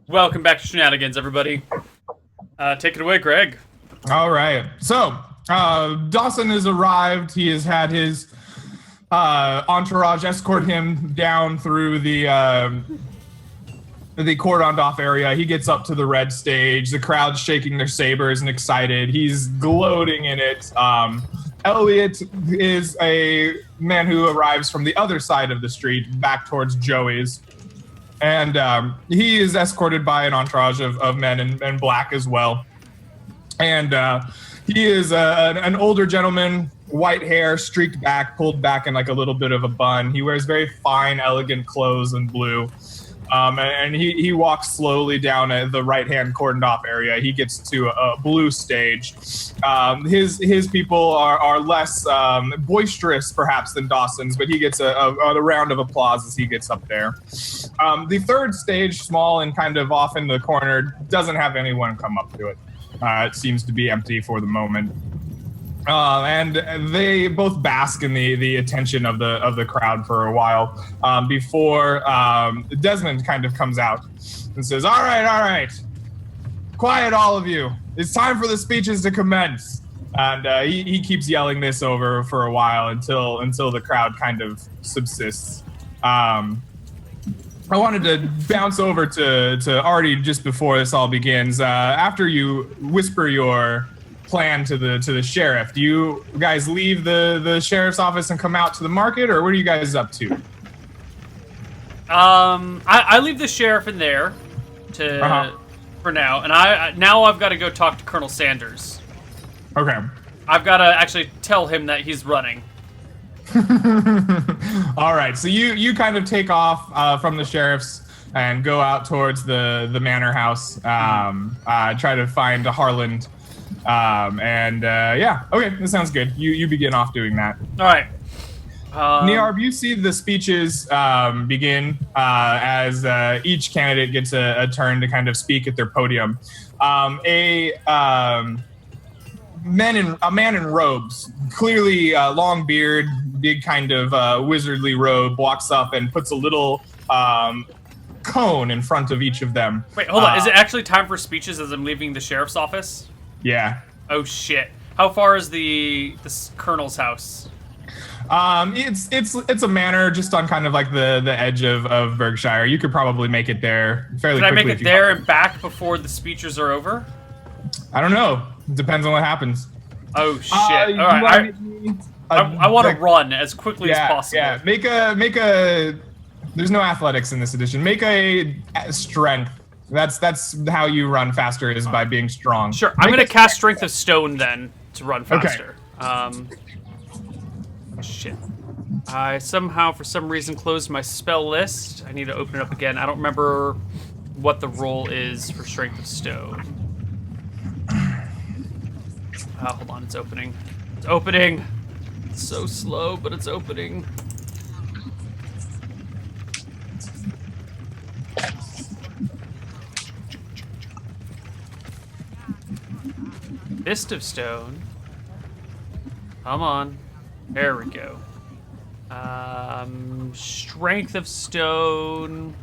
Welcome back to Shenanigans, everybody. Take it away, Greg. All right. So, Dawson has arrived. He has had his entourage escort him down through the cordoned off area. He gets up to the red stage. The crowd's shaking their sabers and excited. He's gloating in it. Elliot is a man who arrives from the other side of the street, back towards Joey's. And he is escorted by an entourage of men in black as well. And he is an older gentleman, white hair, streaked back, pulled back in like a little bit of a bun. He wears very fine, elegant clothes in blue. And he walks slowly down the right-hand cordoned off area. He gets to a blue stage. His people are less boisterous, perhaps, than Dawson's, but he gets a round of applause as he gets up there. The third stage, small and kind of off in the corner, doesn't have anyone come up to it. It seems to be empty for the moment. And they both bask in the attention of the crowd for a while before Desmond kind of comes out and says, all right, quiet all of you. It's time for the speeches to commence. And he keeps yelling this over for a while until the crowd kind of subsists. I wanted to bounce over to Artie just before this all begins. After you whisper your plan to the sheriff, do you guys leave the sheriff's office and come out to the market, or what are you guys up to? I leave the sheriff in there for now, and I've got to go talk to Colonel Sanders. Okay. I've got to actually tell him that he's running. All right, so you kind of take off from the sheriff's and go out towards the manor house, try to find Harland. Yeah, okay, that sounds good. You begin off doing that. All right. Niarb, you see the speeches begin as each candidate gets a turn to kind of speak at their podium. A man in robes, clearly long beard, big kind of wizardly robe, walks up and puts a little cone in front of each of them. Wait, hold on. Is it actually time for speeches as I'm leaving the sheriff's office? Yeah. Oh shit! How far is this colonel's house? It's a manor just on kind of like the edge of Berkshire. You could probably make it there fairly quickly. Can I make it there and back before the speeches are over? I don't know. It depends on what happens. Oh shit! All right, I want to run as quickly as possible. Yeah, make a. There's no athletics in this edition. Make a strength. That's how you run faster, is by being strong. Sure, I'm gonna cast Strength of Stone then to run faster. Okay. Shit. I somehow, for some reason, closed my spell list. I need to open it up again. I don't remember what the roll is for Strength of Stone. Hold on, it's opening. It's opening. It's so slow, but it's opening. Fist of Stone. Come on. There we go. Strength of Stone.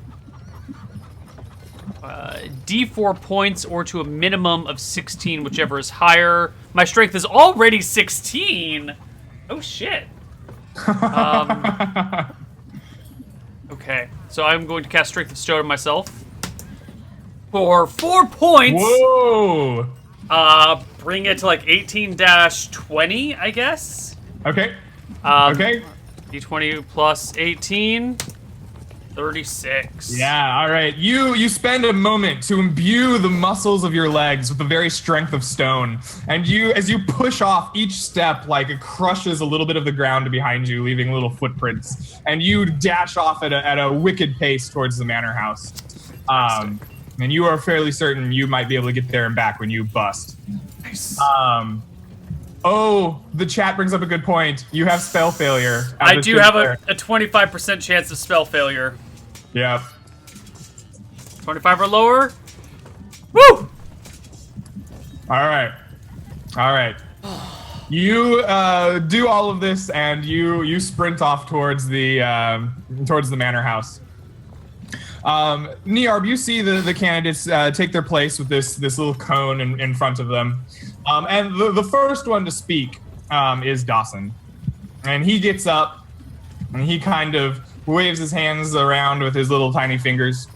D4 points or to a minimum of 16, whichever is higher. My strength is already 16. Oh, shit. Okay, so I'm going to cast Strength of Stone on myself. For 4 points. Whoa. Bring it to like 18-20, I guess. Okay. Okay. D20 plus 18, 36. Yeah. All right. You spend a moment to imbue the muscles of your legs with the very strength of stone, and as you push off each step, like it crushes a little bit of the ground behind you, leaving little footprints, and you dash off at a wicked pace towards the manor house. And you are fairly certain you might be able to get there and back when you bust. Nice. Oh, the chat brings up a good point. You have spell failure. I do have a 25% chance of spell failure. Yep. 25 or lower. Woo! All right. You do all of this, and you sprint off towards the manor house. Niarb, you see the candidates take their place with this little cone in front of them. And the first one to speak is Dawson. And he gets up and he kind of waves his hands around with his little tiny fingers.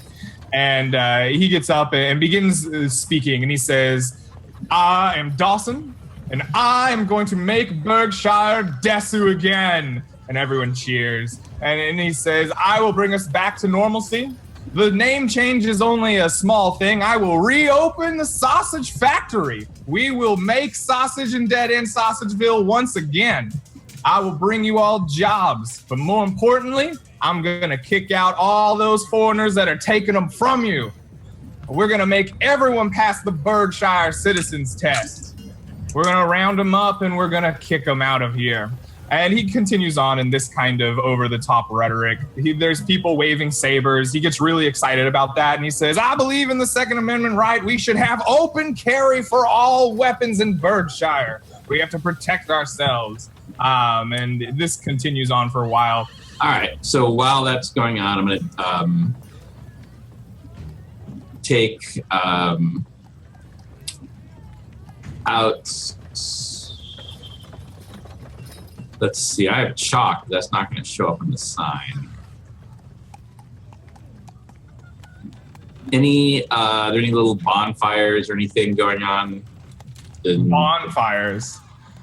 And he gets up and begins speaking. And he says, I am Dawson, and I am going to make Berkshire Desu again. And everyone cheers. And he says, I will bring us back to normalcy. The name change is only a small thing. I will reopen the sausage factory. We will make sausage in Dead End Sausageville once again. I will bring you all jobs. But more importantly, I'm going to kick out all those foreigners that are taking them from you. We're going to make everyone pass the Berkshire Citizens Test. We're going to round them up and we're going to kick them out of here. And he continues on in this kind of over-the-top rhetoric. There's people waving sabers. He gets really excited about that. And he says, I believe in the Second Amendment right. We should have open carry for all weapons in Berkshire. We have to protect ourselves. And this continues on for a while. All right. So while that's going on, I'm going to take out... Let's see, I have chalk. That's not going to show up on the sign. Are there any little bonfires or anything going on? Bonfires?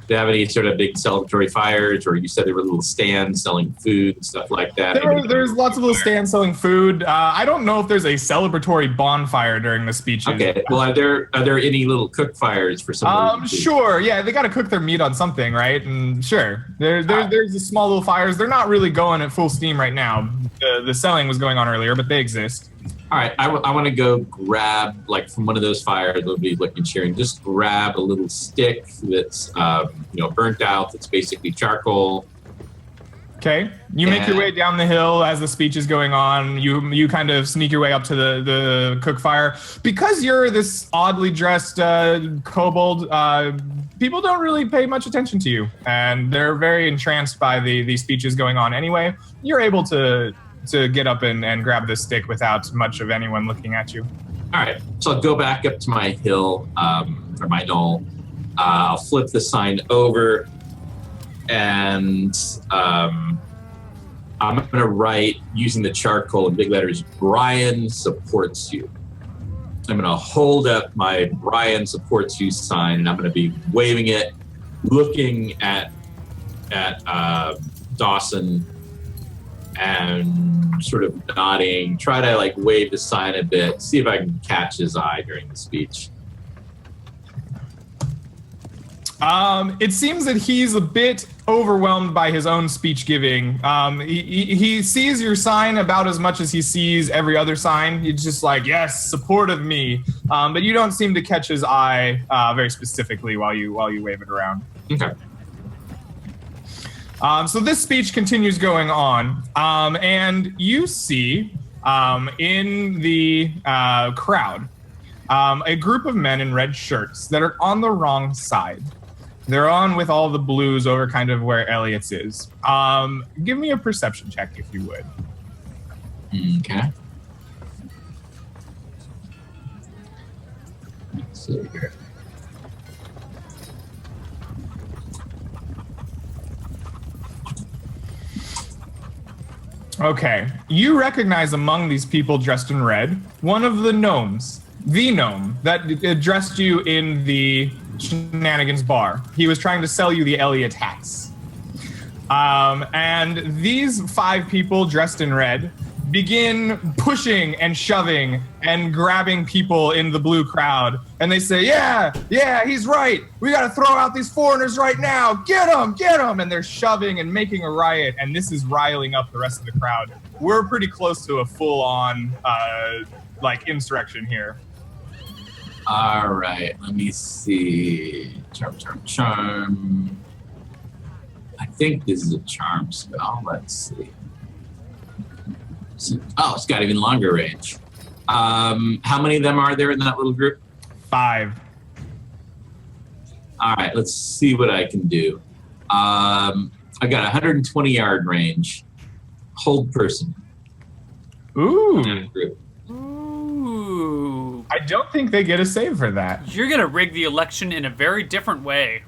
Do you have any sort of big celebratory fires, or you said there were little stands selling food and stuff like that? There's lots of little stands selling food. I don't know if there's a celebratory bonfire during the speeches. Okay. Well, are there any little cook fires for some? Sure. Yeah, they got to cook their meat on something, right? And sure, there's the small little fires. They're not really going at full steam right now. The selling was going on earlier, but they exist. All right, I want to go grab, like, from one of those fires, it'll be looking cheering, just grab a little stick that's, burnt out, that's basically charcoal. Okay. You make your way down the hill as the speech is going on. You kind of sneak your way up to the cook fire. Because you're this oddly dressed kobold, people don't really pay much attention to you. And they're very entranced by the speeches going on anyway. You're able to get up and grab this stick without much of anyone looking at you. All right, so I'll go back up to my hill, or my knoll. I'll flip the sign over, and I'm going to write, using the charcoal in big letters, Brian supports you. I'm going to hold up my Brian supports you sign, and I'm going to be waving it, looking at Dawson, and sort of nodding, try to like wave the sign a bit, see if I can catch his eye during the speech. It seems that he's a bit overwhelmed by his own speech giving. He sees your sign about as much as he sees every other sign. He's just like, yes, support of me. But you don't seem to catch his eye very specifically while you wave it around. Okay. So this speech continues going on, and you see in the crowd a group of men in red shirts that are on the wrong side. They're on with all the blues over kind of where Elliot's is. Give me a perception check, if you would. Okay. Let's see here. Okay, you recognize among these people dressed in red one of the gnomes, the gnome that addressed you in the Shenanigans bar. He was trying to sell you the Elliot hats. And these 5 people dressed in red begin pushing and shoving and grabbing people in the blue crowd. And they say, yeah, he's right. We got to throw out these foreigners right now. Get them. And they're shoving and making a riot. And this is riling up the rest of the crowd. We're pretty close to a full-on, insurrection here. All right, let me see. Charm. I think this is a charm spell. Let's see. Oh, it's got even longer range. How many of them are there in that little group? 5. All right, let's see what I can do. I got 120 yard range. Hold person. Ooh. that group. Ooh. I don't think they get a save for that. You're gonna rig the election in a very different way.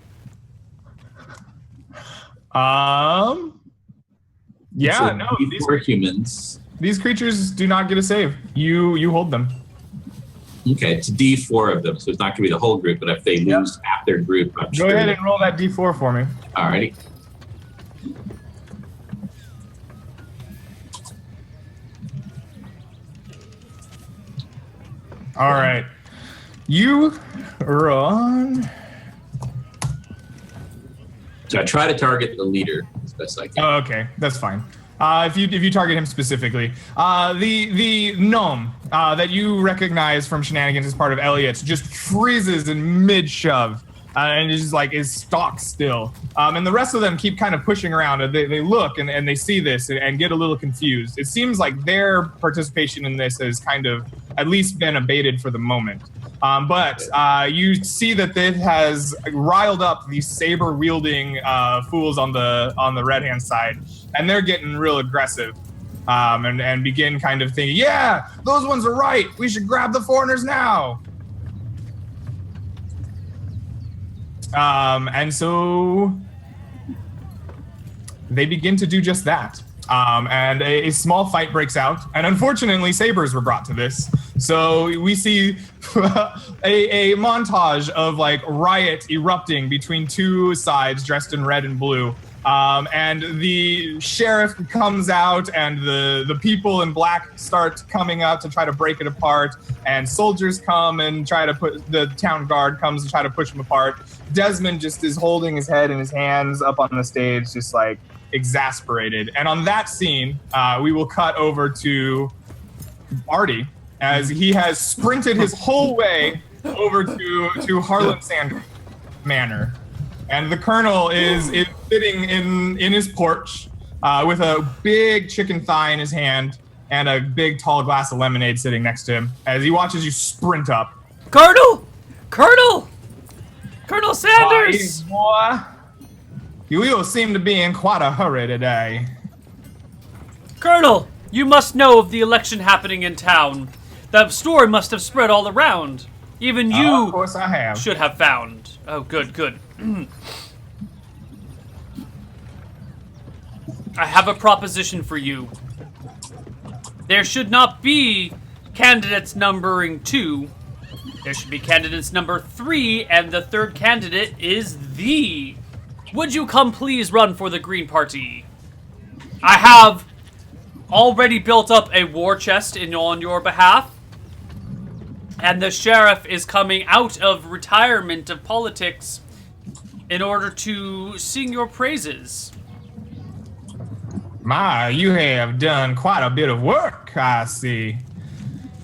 Yeah, no. Before humans. These creatures do not get a save. You hold them. Okay, it's D4 of them, so it's not going to be the whole group, but if they lose half their group, I'm Go ahead and roll that D4 for me. Alrighty. All right. You run. So I try to target the leader as best I can. Oh, okay, that's fine. If you target him specifically, the gnome that you recognize from Shenanigans as part of Elliot's just freezes in mid shove and is stock still. And the rest of them keep kind of pushing around. They look and they see this and get a little confused. It seems like their participation in this has kind of at least been abated for the moment. But you see that it has riled up these saber-wielding fools on the red-hand side, and they're getting real aggressive and begin kind of thinking, yeah, those ones are right. We should grab the foreigners now. And so they begin to do just that. And a small fight breaks out, and unfortunately, sabers were brought to this. So we see a montage of like riot erupting between two sides dressed in red and blue. And the sheriff comes out, and the people in black start coming out to try to break it apart. And soldiers come and try to the town guard comes and try to push them apart. Desmond just is holding his head in his hands up on the stage, just like exasperated. And on that scene, we will cut over to Artie as he has sprinted his whole way over to Harlan Sand Manor. And the colonel is sitting in his porch with a big chicken thigh in his hand and a big tall glass of lemonade sitting next to him as he watches you sprint up. Colonel Sanders! Boy, you seem to be in quite a hurry today. Colonel, you must know of the election happening in town. The story must have spread all around. Even you Of course I have. should have found. Oh, good. I have a proposition for you. There should not be candidates numbering 2. There should be candidates number 3, and the third candidate is thee. Would you come please run for the Green Party? I have already built up a war chest on your behalf, and the sheriff is coming out of retirement of politics in order to sing your praises. My, you have done quite a bit of work, I see.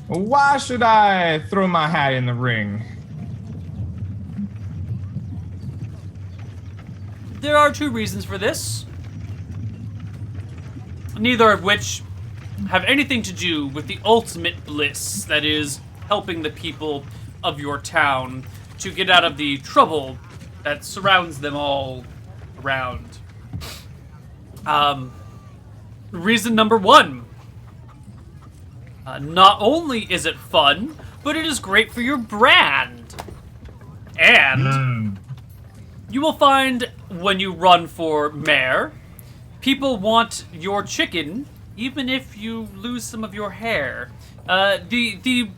Why should I throw my hat in the ring? There are 2 reasons for this, neither of which have anything to do with the ultimate bliss, that is, helping the people of your town to get out of the trouble that surrounds them all around. Reason number 1. Not only is it fun, but it is great for your brand. And you will find when you run for mayor, people want your chicken, even if you lose some of your hair. The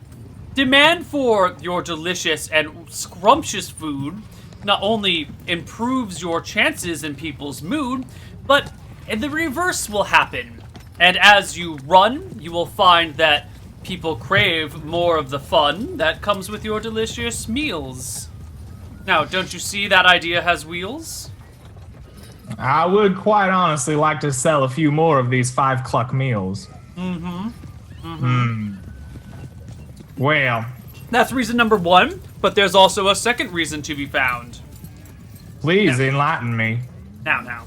demand for your delicious and scrumptious food not only improves your chances in people's mood, but the reverse will happen. And as you run, you will find that people crave more of the fun that comes with your delicious meals. Now, don't you see that idea has wheels? I would quite honestly like to sell a few more of these 5 cluck meals. Well, That's reason number 1, but there's also a second reason to be found. please enlighten me. Now.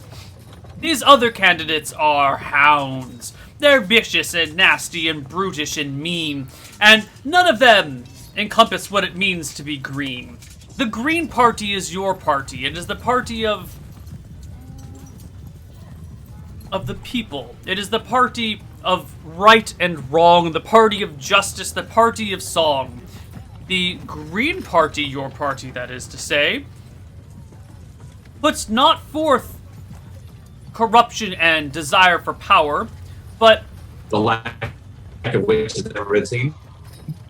These other candidates are hounds. They're vicious and nasty and brutish and mean, and none of them encompass what it means to be green. The Green Party is your party. It is the party of the people. It is the party of right and wrong, the party of justice, the party of song. The Green Party, your party that is to say, puts not forth corruption and desire for power, but... The lack of which has never been seen.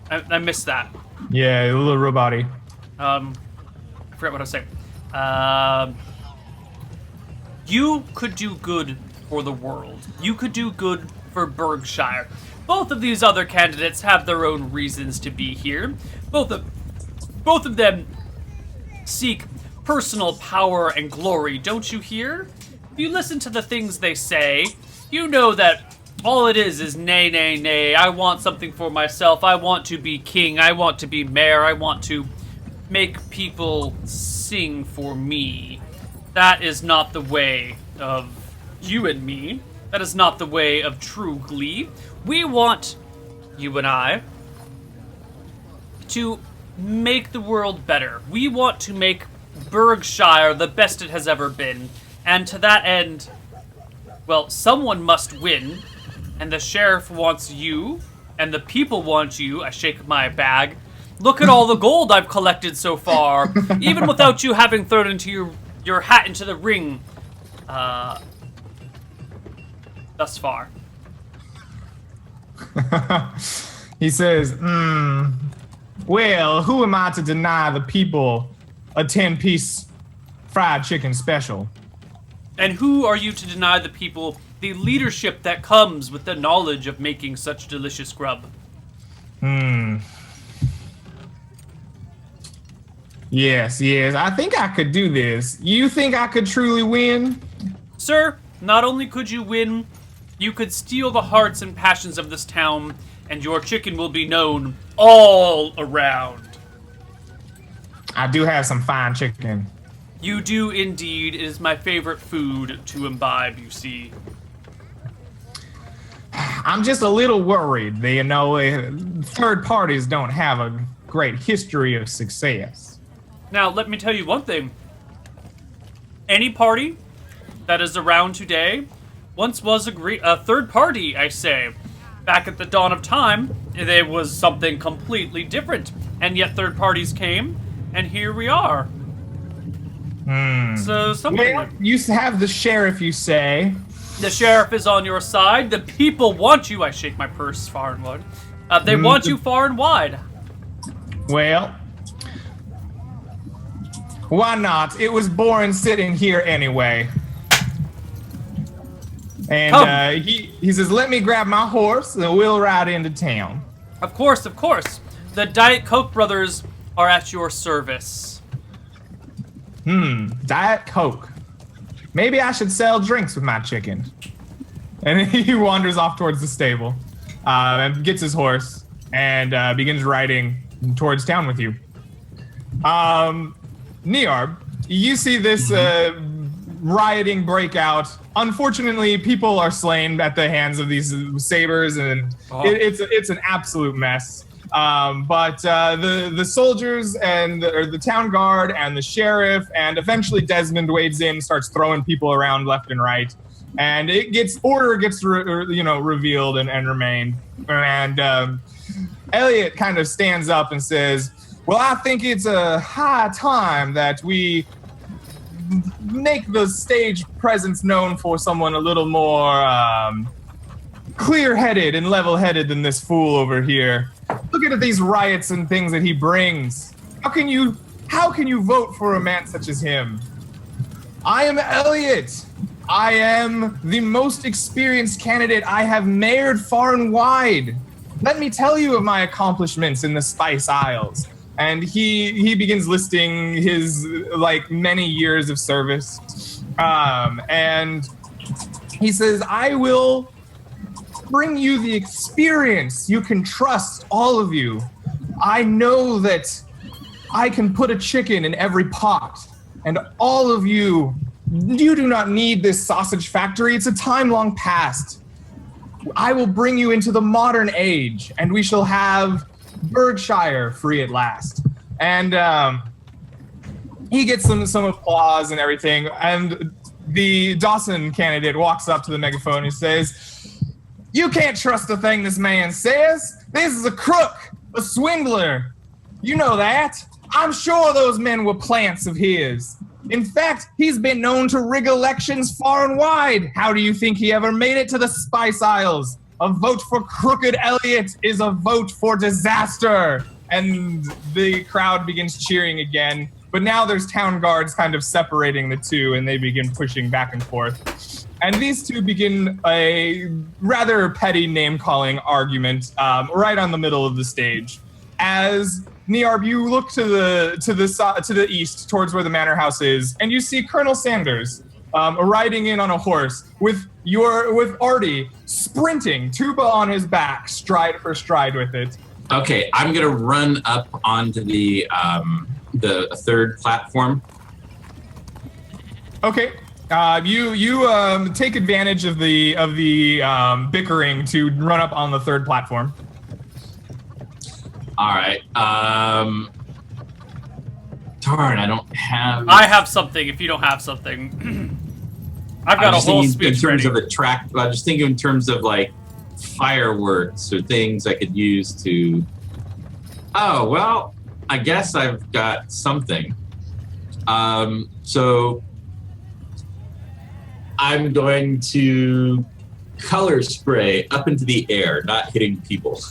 I missed that. Yeah, a little robot-y. I forgot what I was saying. You could do good for the world. You could do good for Berkshire. Both of these other candidates have their own reasons to be here. Both of them seek personal power and glory, don't you hear? If you listen to the things they say, you know that all it is nay, nay, nay. I want something for myself. I want to be king. I want to be mayor. I want to make people sing for me. That is not the way of you and me. That is not the way of true glee. We want, you and I, to make the world better. We want to make Berkshire the best it has ever been. And to that end, well, someone must win. And the sheriff wants you, and the people want you. I shake my bag. Look at all the gold I've collected so far, even without you having thrown into your hat into the ring. Thus far. He says, well, who am I to deny the people a 10-piece fried chicken special? And who are you to deny the people the leadership that comes with the knowledge of making such delicious grub? Yes, I think I could do this. You think I could truly win? Sir, not only could you win, you could steal the hearts and passions of this town, and your chicken will be known all around. I do have some fine chicken. You do indeed. It is my favorite food to imbibe, you see. I'm just a little worried that, third parties don't have a great history of success. Now, let me tell you one thing. Any party that is around today once was a third party, I say. Back at the dawn of time, there was something completely different. And yet third parties came, and here we are. So something... Well, you have the sheriff, you say. The sheriff is on your side. The people want you. I shake my purse far and wide. They want you far and wide. Well, why not? It was boring sitting here anyway. And he says, let me grab my horse and we'll ride into town. Of course, of course. The Diet Coke brothers are at your service. Diet Coke. Maybe I should sell drinks with my chicken. And he wanders off towards the stable, and gets his horse, and begins riding towards town with you. Nearb, you see this rioting breakout. Unfortunately, people are slain at the hands of these sabers, and it's an absolute mess. But the soldiers and the town guard and the sheriff and eventually Desmond wades in, starts throwing people around left and right, and order gets revealed and remained. And Elliot kind of stands up and says, "Well, I think it's a high time that we make the stage presence known for someone a little more clear-headed and level-headed than this fool over here. Look at these riots and things that he brings. How can you vote for a man such as him? I am Elliot. I am the most experienced candidate. I have mayored far and wide. Let me tell you of my accomplishments in the Spice Isles." And he begins listing his many years of service. And he says, "I will bring you the experience you can trust, all of you. I know that I can put a chicken in every pot, and all of you do not need this sausage factory. It's a time long past. I will bring you into the modern age, and we shall have Berkshire free at last." And he gets some applause and everything, and the Dawson candidate walks up to the megaphone and says, You can't trust a thing this man says. This is a crook, a swindler. You know that. I'm sure those men were plants of his. In fact, he's been known to rig elections far and wide. How do you think he ever made it to the Spice Isles? A vote for Crooked Elliot is a vote for disaster. And the crowd begins cheering again. But now there's town guards kind of separating the two, and they begin pushing back and forth. And these two begin a rather petty name-calling argument right on the middle of the stage. As Niarb, you look to the east, towards where the manor house is, and you see Colonel Sanders riding in on a horse with Artie sprinting, tuba on his back, stride for stride with it. Okay, I'm gonna run up onto the third platform. Okay, you take advantage of the bickering to run up on the third platform. All right. Darn, I don't have. I have something. If you don't have something, I've got a whole speech in terms ready. of I was just thinking in terms of like fireworks or things I could use to. Oh well, I guess I've got something. So I'm going to color spray up into the air, not hitting people.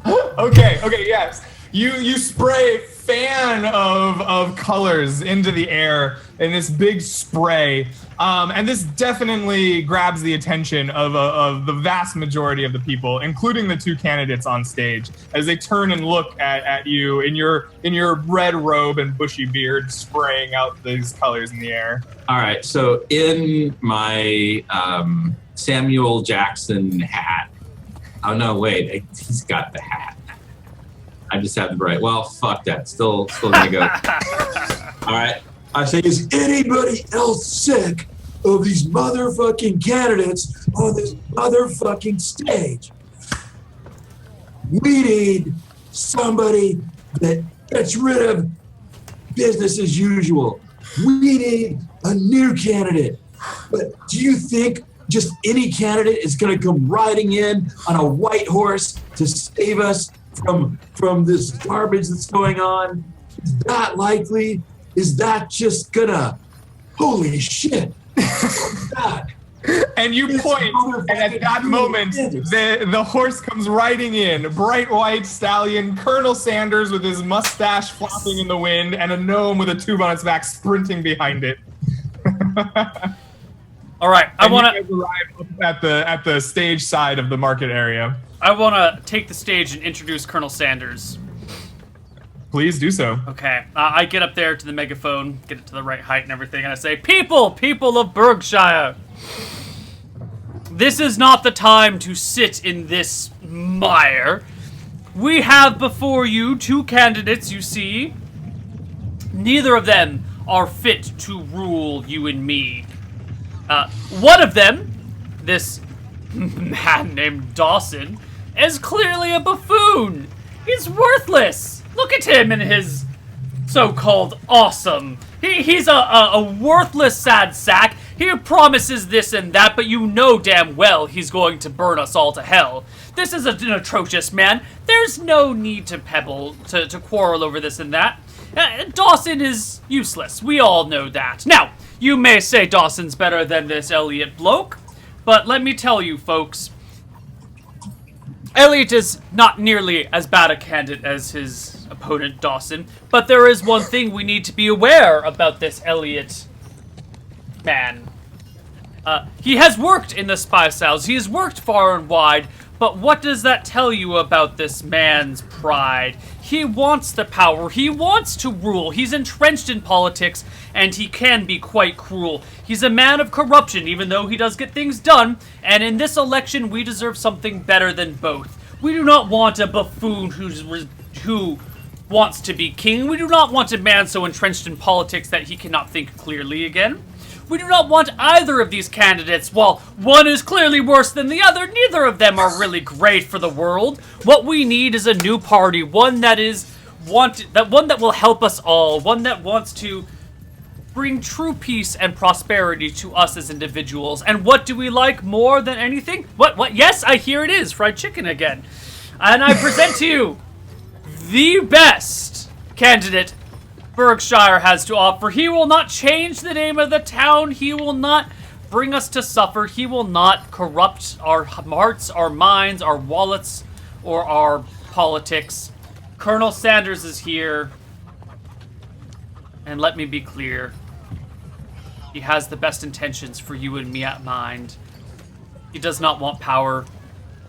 Okay, yes. You spray a fan of colors into the air in this big spray, and this definitely grabs the attention of the vast majority of the people, including the two candidates on stage, as they turn and look at you in your red robe and bushy beard, spraying out these colors in the air. All right, so in my Samuel Jackson hat. Oh no, wait, he's got the hat. I just have the right. Well, fuck that. Still gonna go. All right. I say, is anybody else sick of these motherfucking candidates on this motherfucking stage? We need somebody that gets rid of business as usual. We need a new candidate. But do you think just any candidate is going to come riding in on a white horse to save us from this garbage that's going on? Is that likely? Is that just gonna? Holy shit! God. And you point, and at that moment, the horse comes riding in, bright white stallion, Colonel Sanders with his mustache flopping in the wind, and a gnome with a tube on its back sprinting behind it. All right, I want to arrive at the stage side of the market area. I want to take the stage and introduce Colonel Sanders. Please do so. Okay, I get up there to the megaphone, get it to the right height and everything, and I say, people of Berkshire, this is not the time to sit in this mire. We have before you two candidates, you see. Neither of them are fit to rule you and me. One of them, this man named Dawson, is clearly a buffoon. He's worthless. Look at him and his so-called awesome. He's a worthless sad sack. He promises this and that, but you know damn well he's going to burn us all to hell. This is an atrocious man. There's no need to to quarrel over this and that. Dawson is useless. We all know that. Now, you may say Dawson's better than this Elliot bloke, but let me tell you, folks, Elliot is not nearly as bad a candidate as his opponent, Dawson, but there is one thing we need to be aware about this Elliot man. He has worked in the spy cells. He has worked far and wide, but what does that tell you about this man's pride? He wants the power. He wants to rule. He's entrenched in politics, and he can be quite cruel. He's a man of corruption, even though he does get things done, and in this election, we deserve something better than both. We do not want a buffoon who wants to be king. We do not want a man so entrenched in politics that he cannot think clearly again. We do not want either of these candidates. While one is clearly worse than the other, neither of them are really great for the world. What we need is a new party, one that will help us all, one that wants to bring true peace and prosperity to us as individuals. And what do we like more than anything? What? Yes, I hear it is fried chicken again. And I present to you the best candidate Berkshire has to offer. He will not change the name of the town. He will not bring us to suffer. He will not corrupt our hearts, our minds, our wallets, or our politics. Colonel Sanders is here. And let me be clear. He has the best intentions for you and me at mind. He does not want power.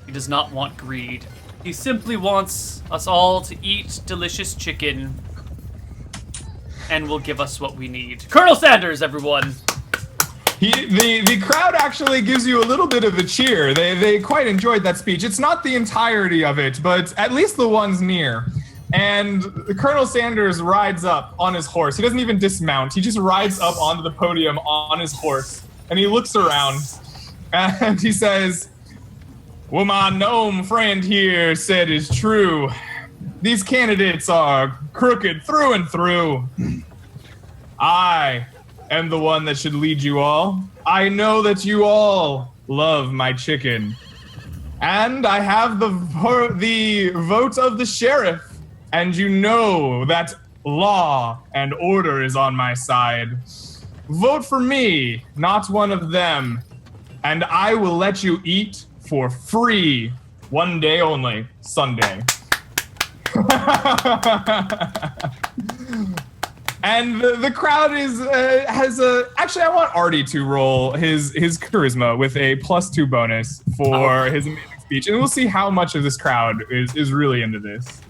He does not want greed. He simply wants us all to eat delicious chicken and will give us what we need. Colonel Sanders, everyone! The crowd actually gives you a little bit of a cheer. They quite enjoyed that speech. It's not the entirety of it, but at least the ones near. And Colonel Sanders rides up on his horse. He doesn't even dismount. He just rides up onto the podium on his horse. And he looks around. And he says, "What my gnome friend here said is true. These candidates are crooked through and through. I am the one that should lead you all. I know that you all love my chicken. And I have the vote of the sheriff. And you know that law and order is on my side. Vote for me, not one of them. And I will let you eat for free. One day only, Sunday." And the crowd actually, I want Artie to roll his charisma with a +2 bonus for his amazing speech. And we'll see how much of this crowd is really into this.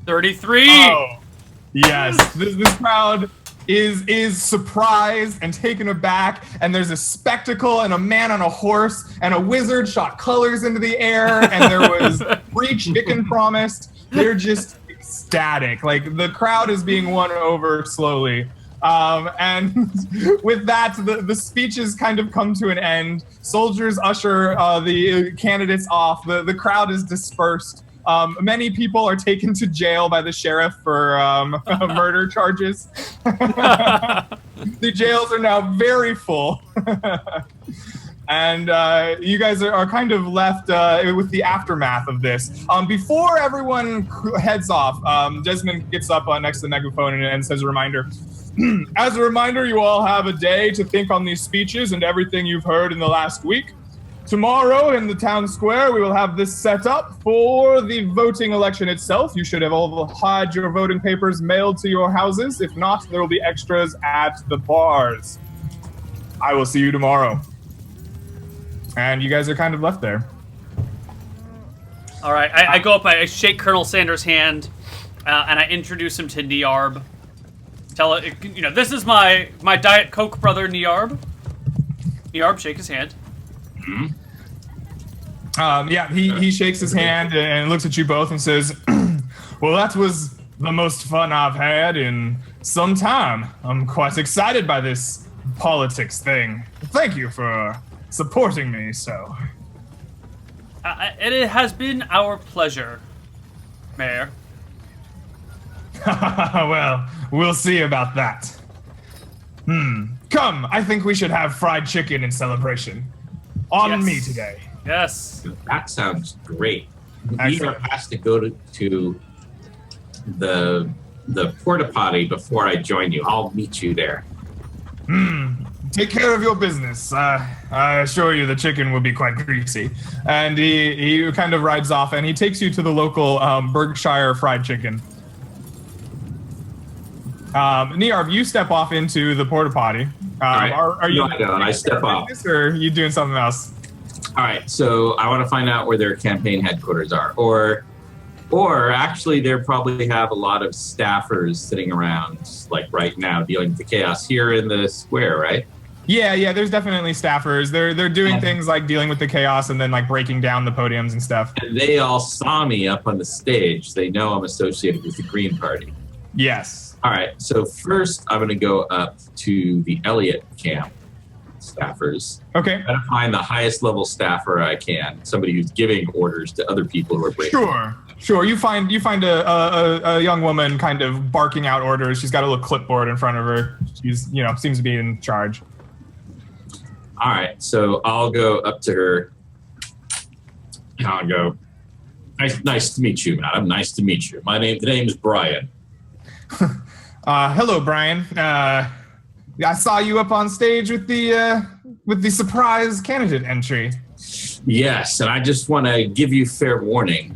33! Oh, yes. This crowd is surprised and taken aback, and there's a spectacle and a man on a horse and a wizard shot colors into the air, and there was free chicken promised. They're just ecstatic. Like, the crowd is being won over slowly. And with that, the speeches kind of come to an end. Soldiers usher the candidates off. The crowd is dispersed. Many people are taken to jail by the sheriff for murder charges. The jails are now very full. And you guys are kind of left with the aftermath of this. Before everyone heads off, Desmond gets up next to the megaphone and says a reminder. As a reminder, you all have a day to think on these speeches and everything you've heard in the last week. Tomorrow in the town square, we will have this set up for the voting election itself. You should have all had your voting papers mailed to your houses. If not, there will be extras at the bars. I will see you tomorrow. And you guys are kind of left there. All right, I go up, I shake Colonel Sanders' hand, and I introduce him to Niarb. Tell it, this is my Diet Coke brother, Niarb. Niarb, shake his hand. Mm-hmm. Yeah, he shakes his hand and looks at you both and says, "Well, that was the most fun I've had in some time. I'm quite excited by this politics thing. Thank you for supporting me, so." It has been our pleasure, Mayor. Well, we'll see about that. Come, I think we should have fried chicken in celebration. On me today. Yes. That sounds great. Excellent. Eva has to go to the porta potty before I join you. I'll meet you there. Take care of your business. I assure you the chicken will be quite greasy. And he kind of rides off and he takes you to the local Berkshire fried chicken. Niarb, you step off into the porta potty. Right. Are you? No, I don't. I step off. Or are you doing something else? All right. So I want to find out where their campaign headquarters are, or actually, they probably have a lot of staffers sitting around, like right now, dealing with the chaos here in the square, right? Yeah. There's definitely staffers. They're doing things like dealing with the chaos and then like breaking down the podiums and stuff. And they all saw me up on the stage. They know I'm associated with the Green Party. Yes. All right, so first I'm going to go up to the Elliott camp staffers. Okay. I'm gonna find the highest level staffer I can, somebody who's giving orders to other people who are breaking. Sure. You find a young woman kind of barking out orders. She's got a little clipboard in front of her. She's seems to be in charge. All right, so I'll go up to her. And I'll go. Nice to meet you, madam. Nice to meet you. The name is Brian. Hello, Brian. I saw you up on stage with the surprise candidate entry. Yes, and I just want to give you fair warning.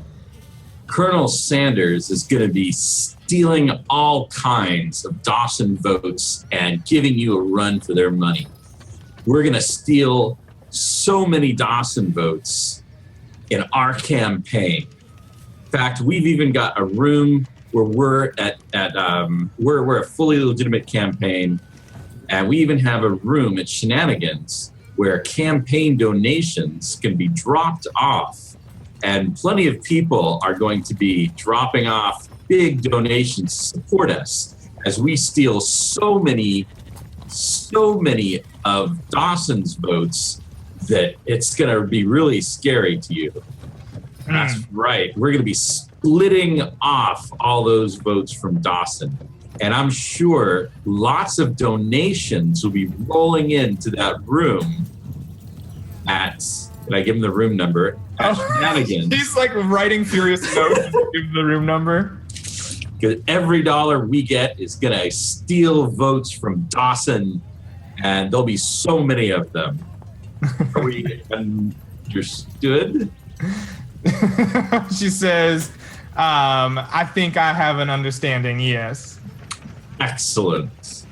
Colonel Sanders is going to be stealing all kinds of Dawson votes and giving you a run for their money. We're going to steal so many Dawson votes in our campaign. In fact, we've even got a room where we're we're a fully legitimate campaign, and we even have a room at Shenanigans where campaign donations can be dropped off, and plenty of people are going to be dropping off big donations to support us as we steal so many of Dawson's votes that it's going to be really scary to you. That's right. We're going to be splitting off all those votes from Dawson. And I'm sure lots of donations will be rolling into that room did I give him the room number? At Shenanigans. He's like writing furious notes to give the room number. Because every dollar we get is going to steal votes from Dawson, and there'll be so many of them. Are we understood? She says, I think I have an understanding, yes. Excellent.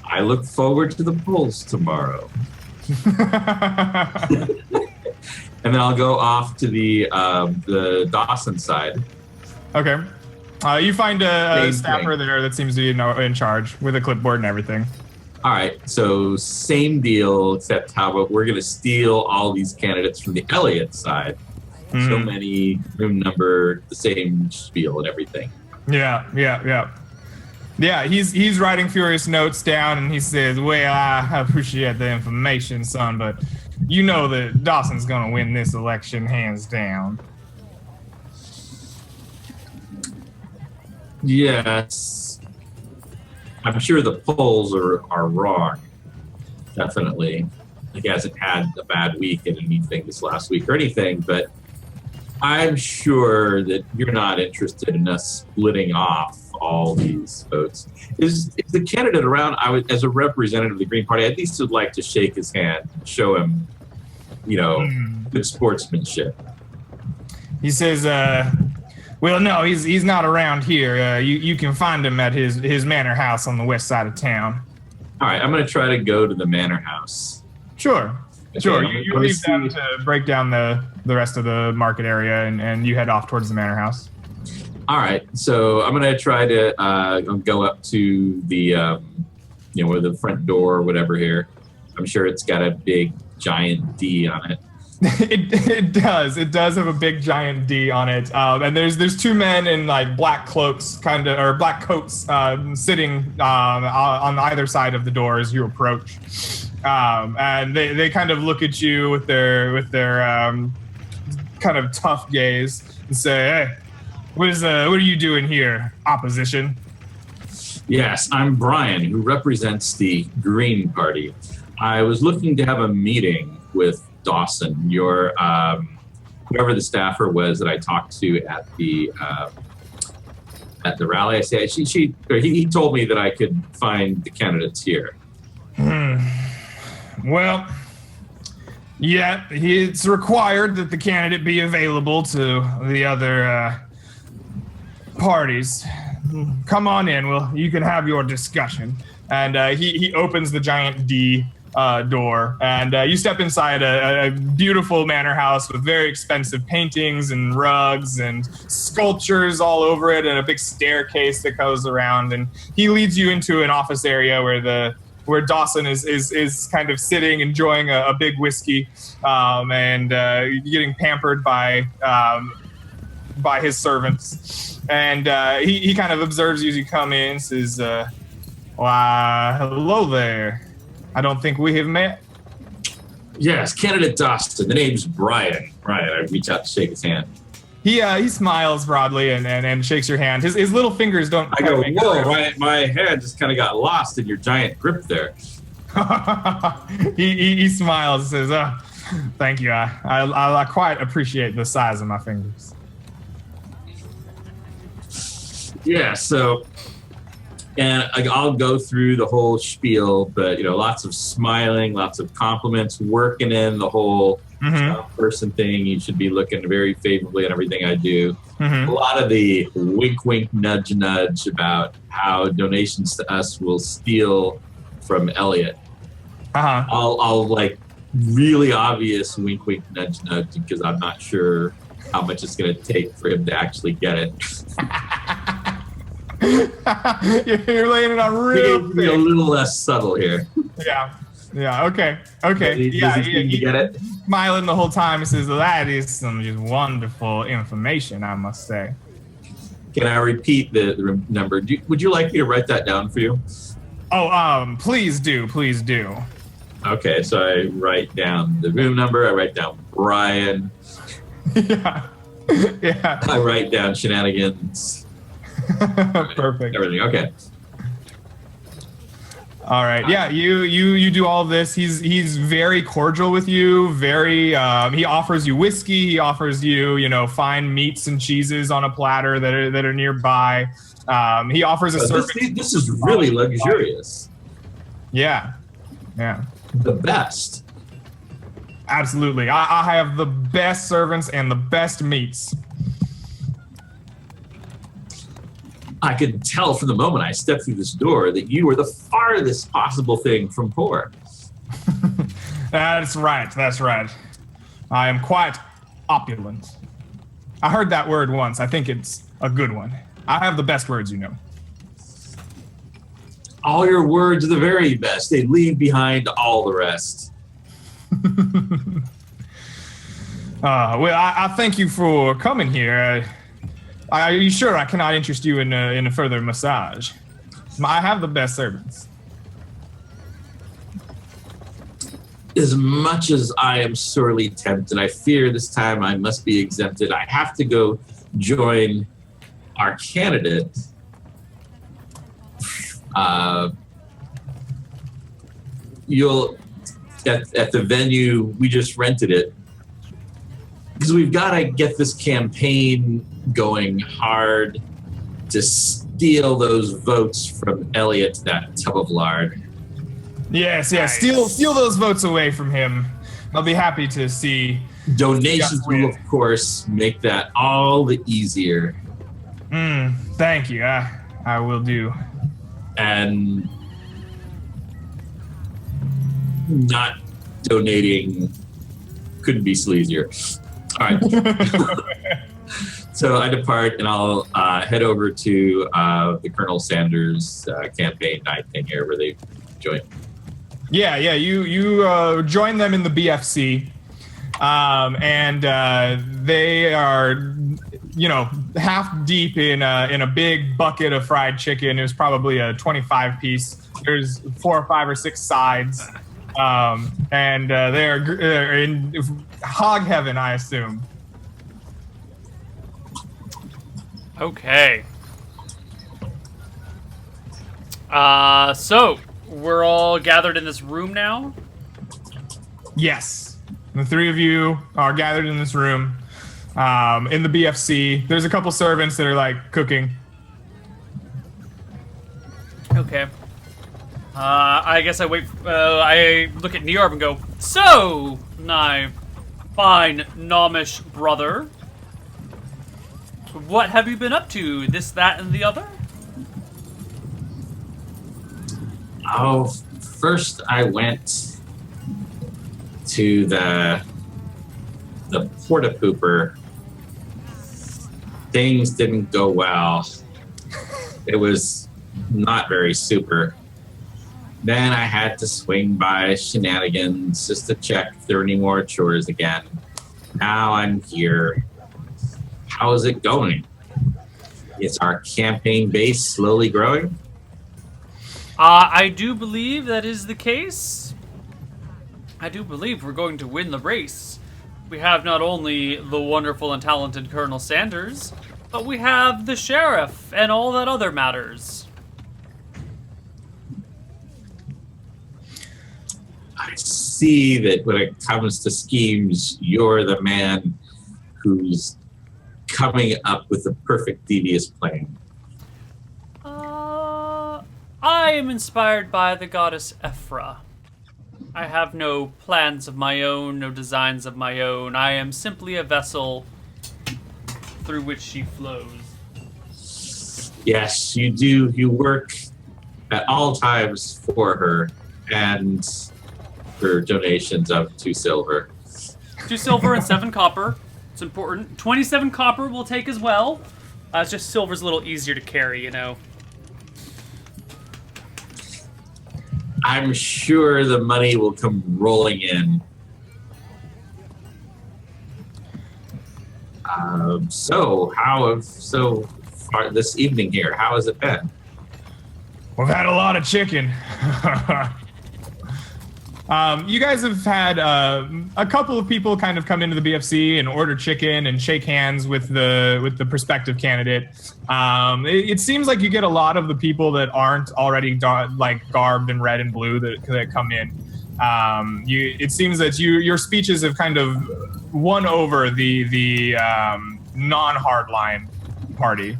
I look forward to the polls tomorrow. And then I'll go off to the Dawson side. Okay. You find a Same staffer thing. there that seems to be in charge with a clipboard and everything. All right, so same deal, except how about we're going to steal all these candidates from the Elliott side. So many, room number, the same spiel and everything. Yeah, he's writing furious notes down, and he says, well, I appreciate the information, son, but you know that Dawson's going to win this election hands down. Yes. I'm sure the polls are wrong. Definitely. He hasn't had a bad week in anything this last week or anything, but I'm sure that you're not interested in us splitting off all these votes. Is the candidate around? As a representative of the Green Party, I at least would like to shake his hand, show him, good sportsmanship. He says, well, no, he's not around here. You can find him at his manor house on the west side of town. All right, I'm going to try to go to the manor house. Sure. You leave them to break down the rest of the market area, and you head off towards the manor house. All right, so I'm going to try to go up to the, where the front door or whatever here. I'm sure it's got a big giant D on it. It does. It does have a big giant D on it. And there's two men in like black cloaks, or black coats, sitting on either side of the door as you approach. And they kind of look at you with their kind of tough gaze and say, "Hey, what are you doing here, opposition?" Yes, I'm Brian, who represents the Green Party. I was looking to have a meeting with Dawson, your whoever the staffer was that I talked to at the rally. I said he told me that I could find the candidates here. Well, yeah, it's required that the candidate be available to the other parties. Come on in. Well, you can have your discussion. And he opens the giant D door, and you step inside a beautiful manor house with very expensive paintings and rugs and sculptures all over it, and a big staircase that goes around. And he leads you into an office area where Dawson is kind of sitting, enjoying a big whiskey, and getting pampered by his servants. And he kind of observes you as you come in, says, "Why, hello there. I don't think we have met." Yes, candidate Dawson. The name's Brian. Brian, I reach out to shake his hand. He smiles broadly and shakes your hand. His little fingers don't. I go, whoa, my hand just kind of got lost in your giant grip there. he smiles and says, thank you. I quite appreciate the size of my fingers. Yeah, so, and I'll go through the whole spiel, but, lots of smiling, lots of compliments, working in the whole person thing. You should be looking very favorably on everything I do. A lot of the wink, wink, nudge, nudge about how donations to us will steal from Elliot. I'll like really obvious wink, wink, nudge, nudge, because I'm not sure how much it's going to take for him to actually get it. You're laying it on real Be a little less subtle here. Yeah. Okay. You get it? Smiling the whole time. He says, "That is some just wonderful information, I must say." Can I repeat the number? Would you like me to write that down for you? Oh, please do. Okay, so I write down the room number. I write down Brian. Yeah. I write down Shenanigans. Perfect. Everything. Okay. All right. Yeah, you do all of this. He's very cordial with you. Very. He offers you whiskey. He offers you, fine meats and cheeses on a platter that are nearby. He offers a service. This is really luxurious. Yeah. The best. Absolutely. I have the best servants and the best meats. I could tell from the moment I stepped through this door that you were the farthest possible thing from poor. That's right. I am quite opulent. I heard that word once. I think it's a good one. I have the best words, All your words are the very best. They leave behind all the rest. Well, I thank you for coming here. Are you sure I cannot interest you in a further massage? I have the best servants. As much as I am sorely tempted, I fear this time I must be exempted. I have to go join our candidate. You'll at the venue, we just rented it, because we've got to get this campaign going hard to steal those votes from Elliot to that tub of lard. Yes. Steal those votes away from him. I'll be happy to see. Donations will, of course, make that all the easier. Thank you. I will do. And not donating couldn't be sleazier. All right. So I depart, and I'll head over to the Colonel Sanders campaign night thing here, where they join. Yeah. You join them in the BFC, and they are, half deep in a big bucket of fried chicken. It was probably a 25-piece. There's 4 or 5 or 6 sides, and they're in hog heaven, I assume. Okay. So we're all gathered in this room now? Yes. The 3 of you are gathered in this room, in the BFC. There's a couple servants that are, cooking. Okay. I guess I wait. I look at Neorb and go, "So, my fine Nomish brother, what have you been up to? This, that, and the other?" Oh, first I went to the porta pooper. Things didn't go well. It was not very super. Then I had to swing by Shenanigans just to check if there were any more chores again. Now I'm here. How is it going? Is our campaign base slowly growing? I do believe that is the case. I do believe we're going to win the race. We have not only the wonderful and talented Colonel Sanders, but we have the sheriff and all that other matters. I see that when it comes to schemes, you're the man who's coming up with the perfect devious plan. I am inspired by the goddess Ephra. I have no plans of my own, no designs of my own. I am simply a vessel through which she flows. Yes, you do. You work at all times for her and for donations of 2 silver. 2 silver and 7 copper. It's important. 27 copper we'll take as well. It's just silver's a little easier to carry, you know. I'm sure the money will come rolling in. So far this evening here, how has it been? We've had a lot of chicken. You guys have had a couple of people kind of come into the BFC and order chicken and shake hands with the prospective candidate. It seems like you get a lot of the people that aren't already garbed in red and blue that come in. It seems that your speeches have kind of won over the non-hardline party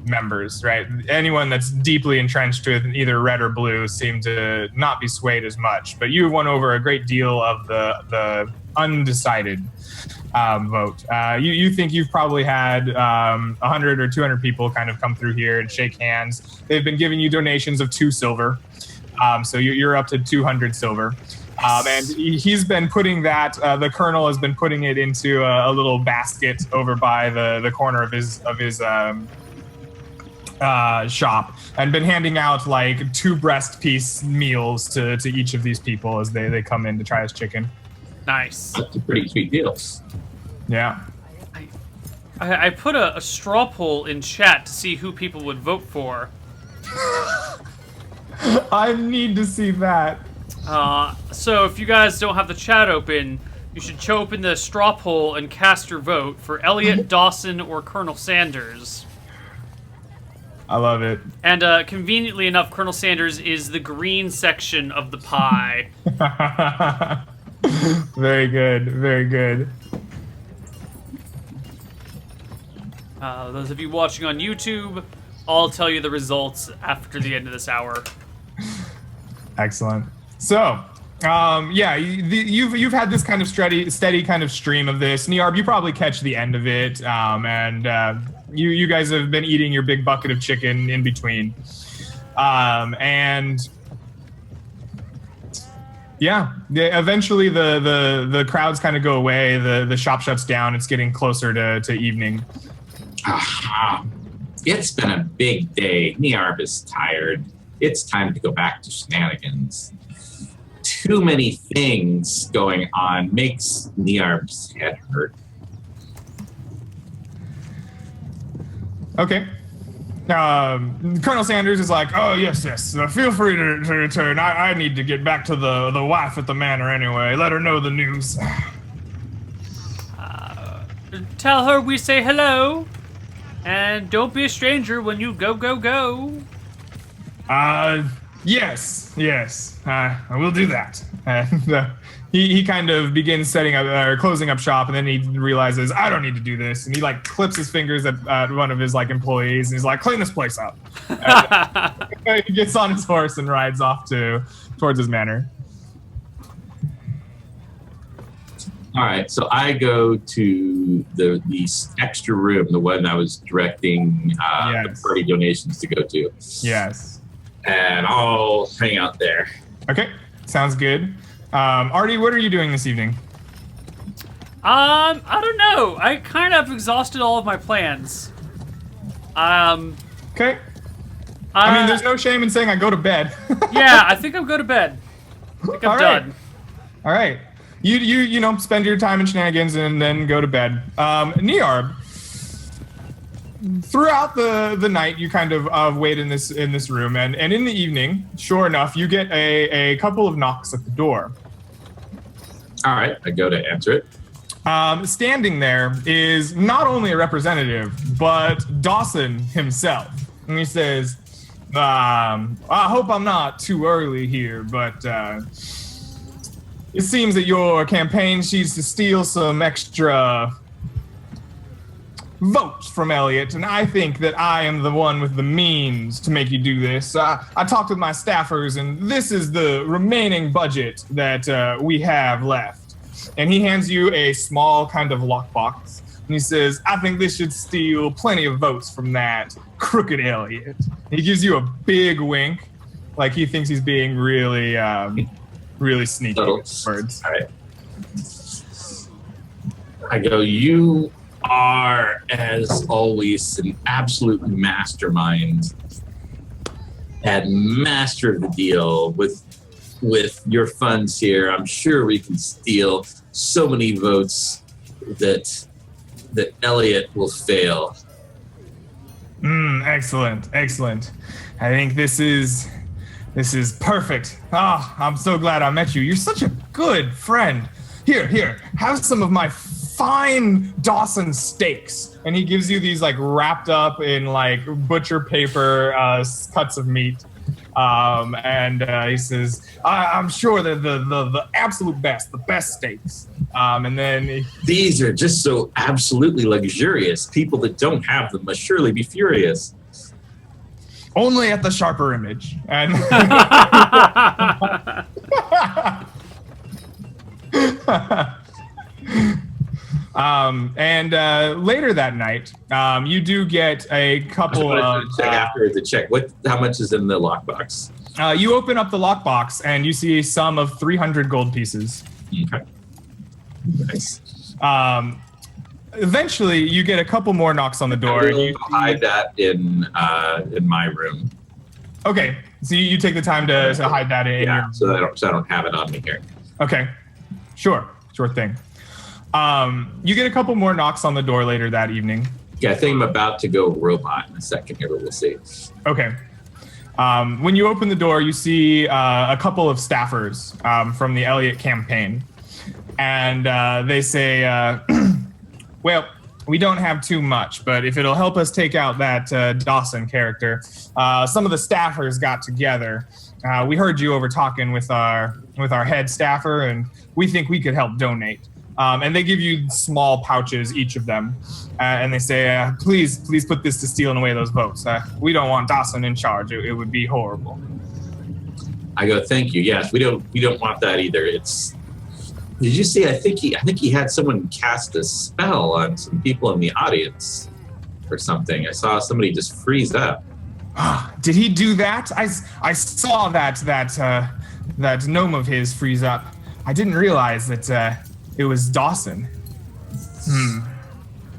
members, right? Anyone that's deeply entrenched with either red or blue seem to not be swayed as much. But you won over a great deal of the undecided vote. You think you've probably had 100 or 200 people kind of come through here and shake hands. They've been giving you donations of 2 silver. So you're up to 200 silver. And he's been putting that, the colonel has been putting it into a little basket over by the corner of his shop, and been handing out like 2 breast piece meals to each of these people as they come in to try his chicken. Nice. That's a pretty sweet deal. Yeah. I put a straw poll in chat to see who people would vote for. I need to see that. So if you guys don't have the chat open, you should open the straw poll and cast your vote for Elliot, Dawson, or Colonel Sanders. I love it. And conveniently enough, Colonel Sanders is the green section of the pie. Very good. Very good. Those of you watching on YouTube, I'll tell you the results after the end of this hour. Excellent. So, yeah, you've had this kind of steady kind of stream of this. Niarb, you probably catch the end of it, and you guys have been eating your big bucket of chicken in between, and yeah, eventually the crowds kind of go away. The shop shuts down. It's getting closer to evening. It's been a big day. Niarb is tired. It's time to go back to Shenanigans. Too many things going on makes Niarb's head hurt. Okay. Colonel Sanders is like, oh, yes. Feel free to return. I need to get back to the wife at the manor anyway. Let her know the news. Tell her we say hello. And don't be a stranger when you go. Yes. I will do that. And he kind of begins setting up or closing up shop, and then he realizes I don't need to do this, and he like clips his fingers at one of his like employees, and he's like, clean this place up. He gets on his horse and rides off towards his manor. All right, so I go to the extra room, the one I was directing the party donations to go to. Yes. And I'll hang out there. Okay, sounds good. Artie, what are you doing this evening? I don't know. I kind of exhausted all of my plans. Okay. I mean, there's no shame in saying I go to bed. Yeah, I think I'll go to bed. I think I'm done. All right. You know, spend your time in Shenanigans and then go to bed. Niarb, throughout the night, you kind of wait in this room, and in the evening, sure enough, you get a couple of knocks at the door. All right, I go to answer it. Standing there is not only a representative, but Dawson himself. And he says, I hope I'm not too early here, but it seems that your campaign needs to steal some extra votes from Elliot, and I think that I am the one with the means to make you do this. I talked with my staffers, and this is the remaining budget that we have left. And he hands you a small kind of lockbox, and he says, I think this should steal plenty of votes from that crooked Elliot. He gives you a big wink, like he thinks he's being really, really sneaky with his words. All right. I go, you are, as always, an absolute mastermind and master of the deal with your funds here. I'm sure we can steal so many votes that Elliot will fail. Excellent. I think this is perfect. I'm so glad I met you. You're such a good friend. Here, have some of my fine Dawson steaks. And he gives you these like wrapped up in like butcher paper cuts of meat. And he says, I'm sure that the absolute best, the best steaks. And then these are just so absolutely luxurious. People that don't have them must surely be furious. Only at the sharper image. And later that night, you do get a couple of after the check. How much is in the lockbox? You open up the lockbox and you see a sum of 300 gold pieces. Okay. Nice. Eventually, you get a couple more knocks on the door. And you hide that in my room. Okay, so you take the time to hide that in your room. So I don't have it on me here. Okay, sure thing. You get a couple more knocks on the door later that evening. Yeah, I think I'm about to go robot in a second here, but we'll see. Okay. When you open the door, you see a couple of staffers from the Elliot campaign. And they say, well, we don't have too much, but if it'll help us take out that Dawson character, some of the staffers got together. We heard you over talking with our head staffer, and we think we could help donate. And they give you small pouches, each of them, and they say, please put this to stealing away those votes. We don't want Dawson in charge. It would be horrible. I go, thank you. Yes, we don't want that either. Did you see? I think he had someone cast a spell on some people in the audience or something. I saw somebody just freeze up. Did he do that? I saw that gnome of his freeze up. I didn't realize that it was Dawson.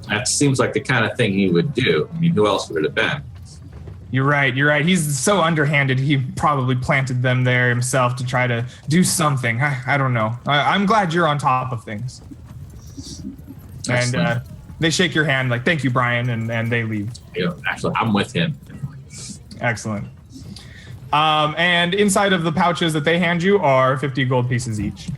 That seems like the kind of thing he would do. I mean, who else would it have been? You're right. He's so underhanded, he probably planted them there himself to try to do something. I don't know. I'm glad you're on top of things. Excellent. And they shake your hand like, thank you, Brian, and they leave. Actually, I'm with him. Excellent. And inside of the pouches that they hand you are 50 gold pieces each.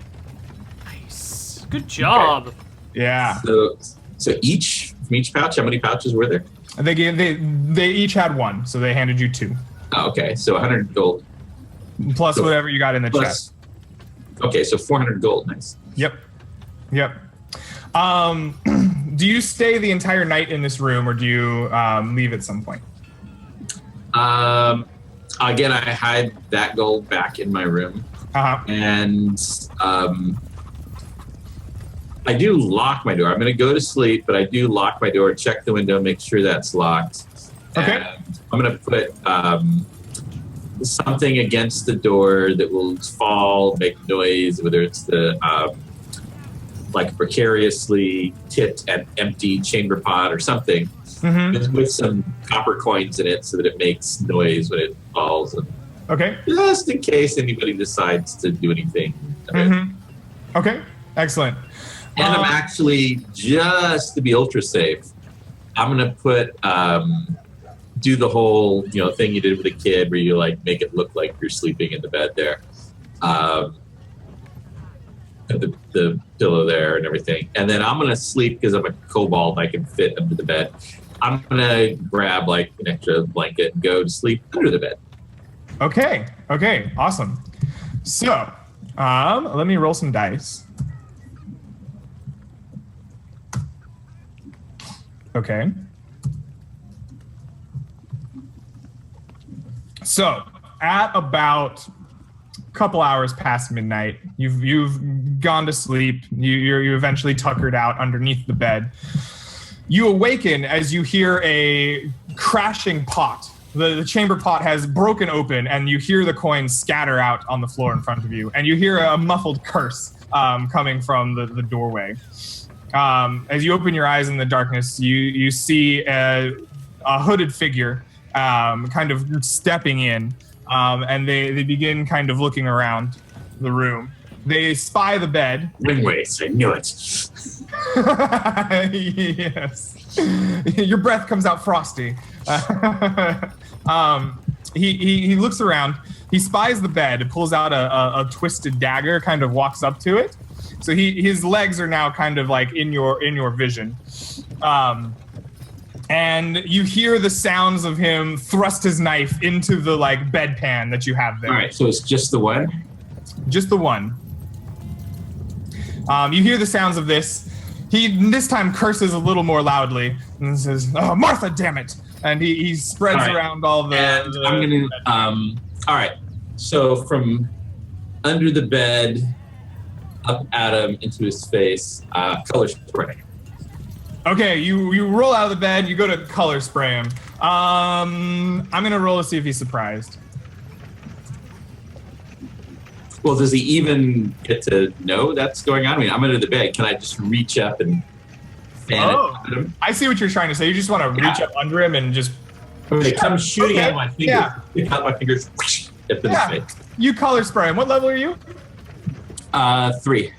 Nice. Good job. Okay. Yeah. So from each pouch, how many pouches were there? They each had one, so they handed you two. Oh, okay, so 100 gold. Plus whatever you got in the chest. Okay, so 400 gold, nice. Yep. Do you stay the entire night in this room, or do you leave at some point? Again, I hide that gold back in my room. And I do lock my door. I'm going to go to sleep, but I do lock my door, check the window, make sure that's locked. Okay. And I'm going to put something against the door that will fall, make noise, whether it's the like precariously tipped and empty chamber pot or something, with some copper coins in it so that it makes noise when it falls. And okay. Just in case anybody decides to do anything. Okay. Excellent. And I'm actually, just to be ultra safe, I'm going to put, do the whole, thing you did with a kid where you like make it look like you're sleeping in the bed there. I'm Put the pillow there and everything. And then I'm going to sleep because I'm a kobold. I can fit under the bed. I'm going to grab like an extra blanket and go to sleep under the bed. Okay, awesome. So, let me roll some dice. Okay. So, at about a couple hours past midnight, you've gone to sleep. You eventually tuckered out underneath the bed. You awaken as you hear a crashing pot. The chamber pot has broken open, and you hear the coins scatter out on the floor in front of you, and you hear a muffled curse coming from the doorway. As you open your eyes in the darkness, you see a hooded figure kind of stepping in, and they begin kind of looking around the room. They spy the bed. Ringways, I knew it. Yes. Your breath comes out frosty. He looks around. He spies the bed, pulls out a twisted dagger, kind of walks up to it. So his legs are now kind of like in your vision. And you hear the sounds of him thrust his knife into the like bedpan that you have there. All right, so it's just the one? Just the one. You hear the sounds of this. He this time curses a little more loudly and says, "Oh, Martha, damn it!" And he spreads around all the. And I'm gonna. All right. So from under the bed, up at him into his face, color spray. Okay, you roll out of the bed. You go to color spray him. I'm gonna roll to see if he's surprised. Well, does he even get to know that's going on? I mean, I'm under the bed. Can I just reach up and fan it at him? I see what you're trying to say. You just want to reach up under him and just... They come shooting out of my fingers. Yeah. They cut my fingers. Up in his face. You color spray him. What level are you? 3.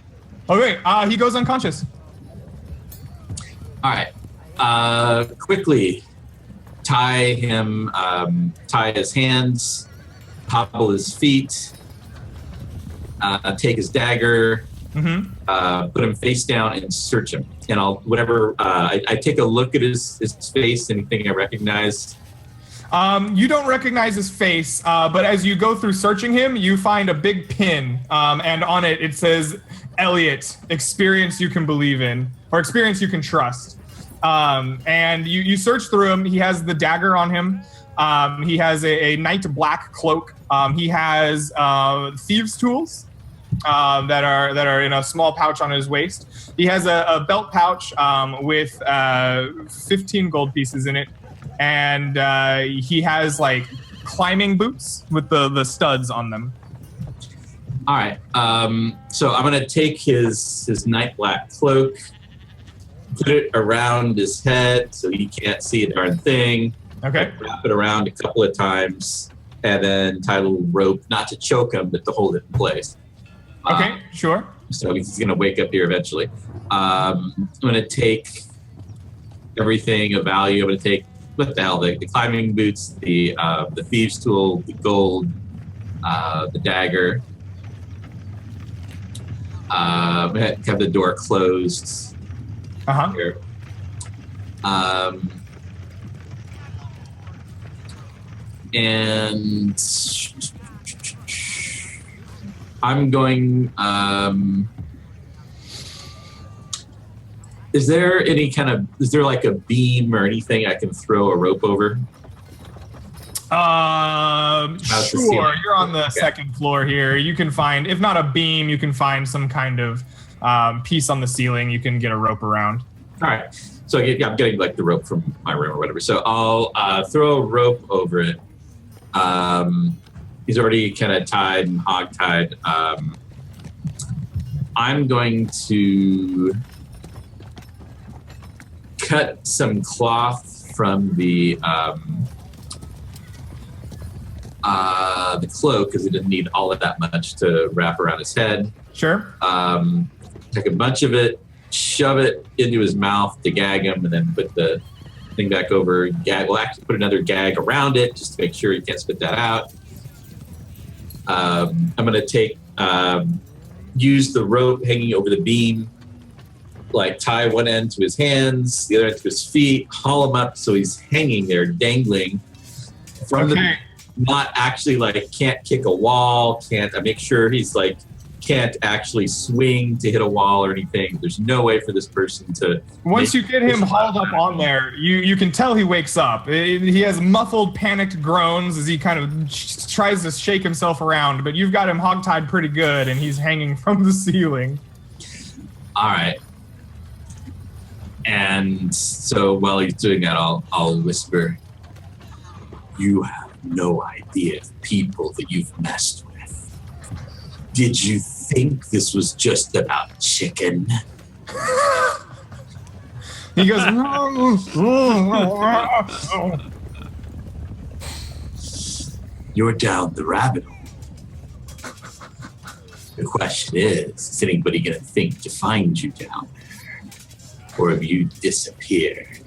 Okay, he goes unconscious. All right. Quickly tie him, tie his hands, hobble his feet, take his dagger, put him face down and search him. And I take a look at his face, anything I recognize. You don't recognize his face, but as you go through searching him, you find a big pin, and on it says, Elliot, experience you can believe in, or experience you can trust. And you search through him. He has the dagger on him. He has a night black cloak. He has thieves' tools that are in a small pouch on his waist. He has a belt pouch with 15 gold pieces in it. And he has like climbing boots with the studs on them. All right. So I'm going to take his night black cloak, put it around his head so he can't see a darn thing. Okay. Wrap it around a couple of times, and then tie a little rope, not to choke him, but to hold it in place. Okay, sure. So he's going to wake up here eventually. I'm going to take everything of value. I'm going to take, what the hell, the climbing boots, the thieves' tool, the gold, the dagger. Have the door closed. Here. And I'm going. Is there like a beam or anything I can throw a rope over? Sure. You're on the second floor here. You can find, if not a beam, you can find some kind of piece on the ceiling. You can get a rope around. All right. So I'm getting like the rope from my room or whatever. So I'll throw a rope over it. He's already kind of tied and hog-tied. I'm going to cut some cloth from the cloak because he didn't need all of that much to wrap around his head. Sure. Take a bunch of it, shove it into his mouth to gag him, and then put the thing back over. We'll actually put another gag around it just to make sure he can't spit that out. I'm going to take use the rope hanging over the beam, like tie one end to his hands, the other end to his feet, haul him up so he's hanging there, dangling from the, not actually like can't kick a wall, I make sure he's like can't actually swing to hit a wall or anything. There's no way for this person to. Once you get him hauled up on there, you can tell he wakes up. He has muffled, panicked groans as he kind of tries to shake himself around, but you've got him hogtied pretty good, and he's hanging from the ceiling. All right. And so while he's doing that, I'll whisper, "You have no idea of people that you've messed with. Did you think this was just about chicken?" He goes, "You're down the rabbit hole. The question is anybody going to think to find you down there? Or have you disappeared?"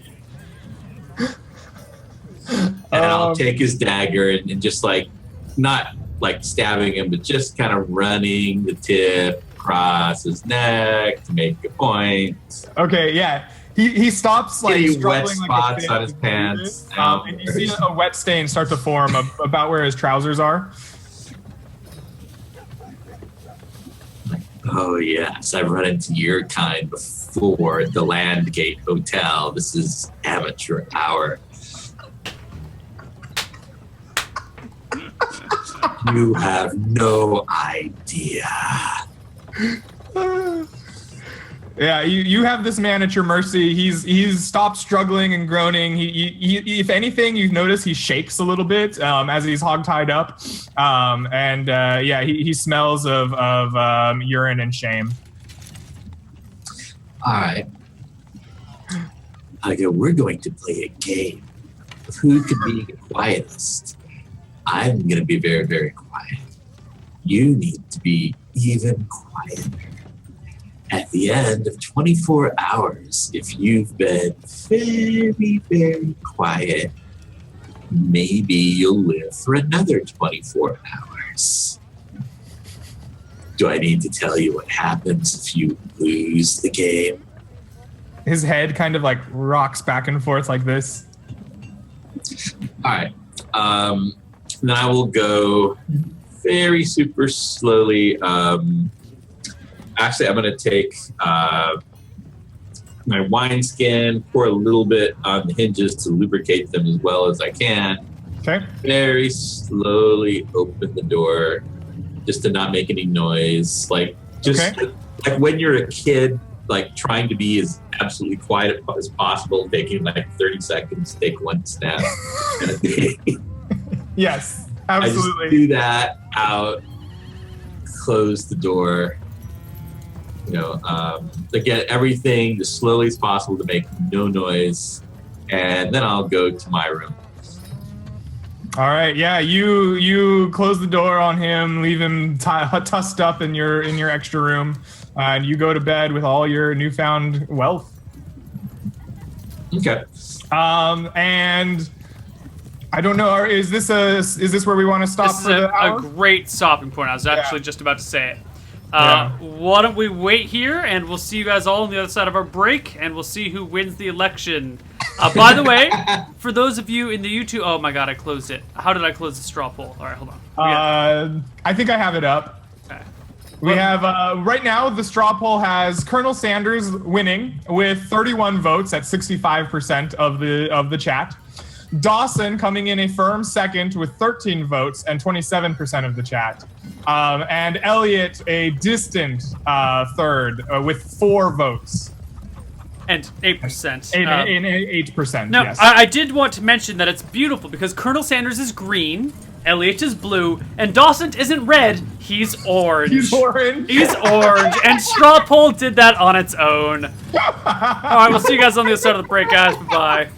And I'll take his dagger and just like, not like stabbing him, but just kind of running the tip across his neck to make a point. Okay, yeah. He stops like wet struggling spots like on his pants. And you see a wet stain start to form about where his trousers are. "Oh yes, I've run into your kind before at the Landgate Hotel. This is amateur hour. You have no idea." Yeah, you have this man at your mercy. He's stopped struggling and groaning. He if anything, you notice he shakes a little bit as he's hogtied up, he smells of urine and shame. All right. I go, "We're going to play a game of who can be the quietest. I'm going to be very, very quiet. You need to be even quieter. At the end of 24 hours, if you've been very, very quiet, maybe you'll live for another 24 hours. Do I need to tell you what happens if you lose the game?" His head kind of like rocks back and forth like this. All right. Then I will go very super slowly. Actually, I'm going to take my wineskin, pour a little bit on the hinges to lubricate them as well as I can. Okay. Very slowly open the door, just to not make any noise. Like like when you're a kid, like trying to be as absolutely quiet as possible, taking like 30 seconds, take one step. Yes, absolutely. I just do that out, close the door. To get everything as slowly as possible to make no noise, and then I'll go to my room. All right, yeah, you close the door on him, leave him tussed up in your extra room, and you go to bed with all your newfound wealth. Okay. And I don't know, is this where we want to stop for the hour? This is a great stopping point. I was actually just about to say it. Why don't we wait here, and we'll see you guys all on the other side of our break, and we'll see who wins the election. By the way, for those of you in the YouTube... Oh my god, I closed it. How did I close the straw poll? All right, hold on. I think I have it up. Okay. We have, right now, the straw poll has Colonel Sanders winning with 31 votes at 65% of the chat. Dawson coming in a firm second with 13 votes and 27% of the chat. And Elliot a distant third with 4 votes. And 8%. 8%, now, yes. I did want to mention that it's beautiful because Colonel Sanders is green, Elliot is blue, and Dawson isn't red, he's orange. He's orange. He's orange, and Straw Poll did that on its own. All right, we'll see you guys on the other side of the break, guys. Bye-bye.